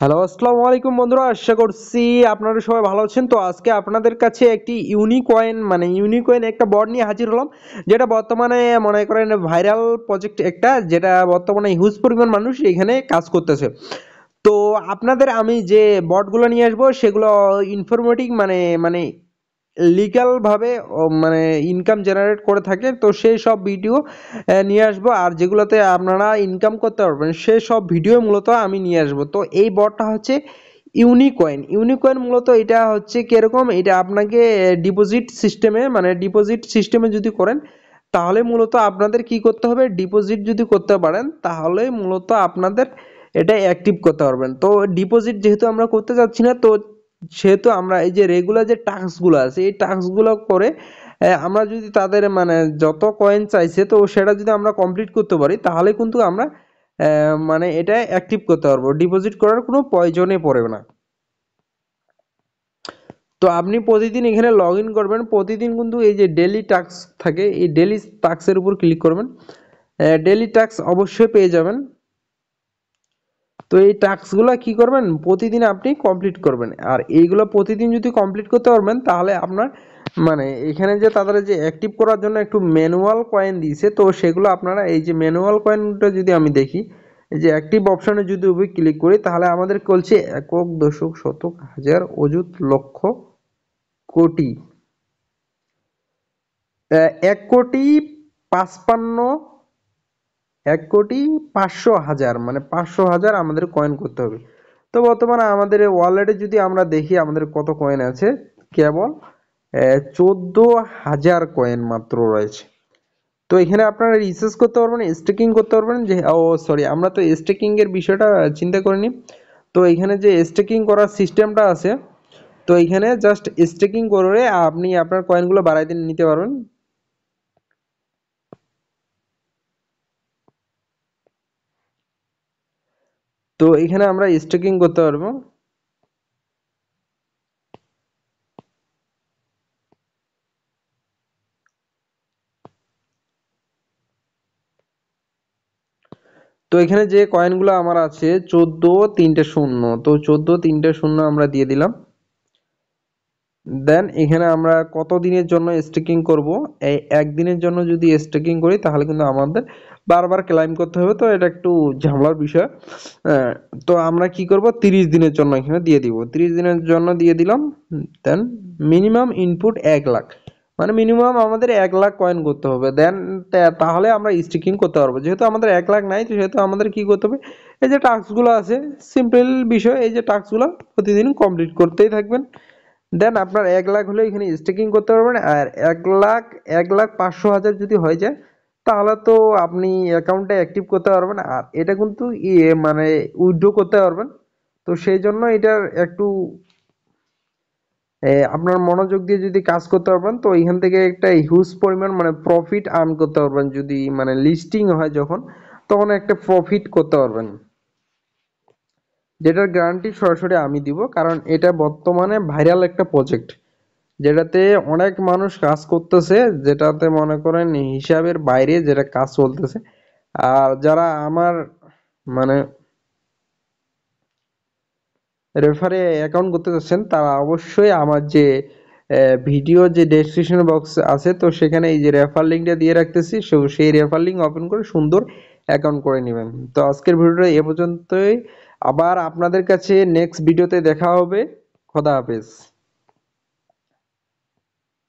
Hello, আসসালামু আলাইকুম বন্ধুরা। আশা করছি আপনারা সবাই ভালো আছেন। তো আজকে আপনাদের কাছে একটি ইউনিকয়েন ইউনিকয়েন একটা বট নিয়ে হাজির হলাম, যেটা বর্তমানে মনে করেন ভাইরাল প্রজেক্ট একটা, যেটা বর্তমানে হিউজ পরিমাণ মানুষ এখানে কাজ করতেছে। তো আপনাদের আমি যে বটগুলো নিয়ে আসবো সেগুলো ইনফরমেটিভ মানে লিগ্যাল ভাবে মানে ইনকাম জেনারেট করে থাকে। তো সেই সব ভিডিও নিয়ে আসবো, আর যেগুলোতে আপনারা ইনকাম করতে পারবেন সেই সব ভিডিও মূলত আমি নিয়ে আসবো। তো এই বটটা হচ্ছে ইউনিকয়েন মূলত এটা হচ্ছে কিরকম, এটা আপনাকে ডিপোজিট সিস্টেমে যদি করেন তাহলে মূলত আপনাদের কি করতে হবে, ডিপোজিট যদি করতে পারেন তাহলে মূলত আপনাদের এটা অ্যাক্টিভ করতে পারবেন। তো ডিপোজিট যেহেতু আমরা করতে যাচ্ছি না, তো সেহেতু আমরা এই যে রেগুলার যে টাস্কগুলো আছে এই টাস্কগুলো করে আমরা যদি তাদের যত কয়েন চাইছে তো সেটা যদি আমরা কমপ্লিট করতে পারি তাহলে কিন্তু আমরা মানে এটা অ্যাক্টিভ করতে পারবো, ডিপোজিট করার কোনো প্রয়োজনে পড়বে না। তো আপনি প্রতিদিন এখানে লগ ইন করবেন, প্রতিদিন কিন্তু এই যে ডেলি টাস্ক থাকে এই ডেলি টাস্কের উপর ক্লিক করবেন, ডেলি টাস্ক অবশ্যই পেয়ে যাবেন। তো এই টাস্কগুলো কি করবেন, প্রতিদিন আপনি কমপ্লিট করবেন, আর এইগুলো প্রতিদিন যদি কমপ্লিট করতে পারবেন তাহলে আপনার এখানে যে তাদের যে অ্যাক্টিভ করার জন্য একটু ম্যানুয়াল কয়েন দিয়েছে, তো সেগুলো আপনারা এই যে ম্যানুয়াল কয়েনটা যদি আমি দেখি, এই যে অ্যাক্টিভ অপশনে যদি ক্লিক করি তাহলে আমাদের বলছে একক দশক শতক হাজার অযুত লক্ষ কোটি, 1 কোটি 1,কোটি 500,000 500,000 আমাদের কয়েন করতে হবে। তো বর্তমানে আমাদের ওয়ালেটে যদি আমরা দেখি আমাদের কত কয়েন আছে, কেবল 14,000 কয়েন মাত্র রয়েছে। তো এখানে আপনারা রিসার্চ করতে পারবেন, স্টেকিং করতে পারবেন, যে সরি আমরা তো স্টেকিং এর বিষয়টা চিন্তা করিনি। তো এখানে যে স্টেকিং করার সিস্টেমটা আছে, তো এখানে জাস্ট স্টেকিং করে আপনি আপনার কয়েনগুলো বাড়াইতে নিতে পারবেন। তো এখানে আমরা স্টেকিং করতে পারবো। তো এখানে যে কয়েনগুলো আমার আছে 14,3,0, তো 14,3,0 আমরা দিয়ে দিলাম। দেন এখানে আমরা কত দিনের জন্য স্টেকিং করব, এই একদিনের জন্য যদি স্টেকিং করি তাহলে কিন্তু আমাদের বারবার ক্লাইম করতে হবে, তো এটা একটু ঝামেলার বিষয়। আহ, তো আমরা কি করব, 30 দিনের জন্য এখানে দিয়ে দিব, 30 দিনের জন্য দিয়ে দিলাম। দেন মিনিমাম ইনপুট 1 লাখ, মিনিমাম আমাদের 1 লাখ কয়েন করতে হবে। দেন তাহলে আমরা স্টেকিং করতে পারবো। যেহেতু আমাদের 1 লাখ নাই, তো সেহেতু আমাদের কি করতে হবে, এই যে টাস্কগুলো আছে সিম্পল বিষয়, এই যে টাস্কগুলো প্রতিদিন কমপ্লিট করতেই থাকবেন। দেন আপনার 1 লাখ হলে এখানে স্টেকিং করতে পারবেন, আর 1 লাখ 1,05,000 যদি হয়ে যায় তাহলে তো আপনি অ্যাকাউন্টে অ্যাক্টিভ করতে পারবেন, আর এটা কিন্তু উইথড্র করতে পারবেন। তো সেই জন্য এটার একটু আপনার মনোযোগ দিয়ে যদি কাজ করতে পারবেন তো এখান থেকে একটা হিউজ পরিমাণ প্রফিট আর্ন করতে পারবেন, যদি লিস্টিং হয় যখন, তখন একটা প্রফিট করতে পারবেন, যেটার গ্যারান্টি সরাসরি আমি দিব, কারণ এটা বর্তমানে ভাইরাল একটা প্রজেক্ট, যেটাতে অনেক মানুষ কাজ করতেছে, যেটাতে মনে করেন হিসাবের বাইরে যেটা কাজ চলতেছে। আর যারা আমার মানে রেফারে অ্যাকাউন্ট করতে চাচ্ছেন তারা অবশ্যই আমার যে ভিডিও যে ডেসক্রিপশন বক্স আছে, তো সেখানে এই যে রেফার লিঙ্কটা দিয়ে রাখতেছি, সেই রেফার লিঙ্ক ওপেন করে সুন্দর অ্যাকাউন্ট করে নেবেন। তো আজকের ভিডিওটা এ পর্যন্তই, আবার আপনাদের কাছে নেক্সট ভিডিওতে দেখা হবে। খোদা হাফেজ।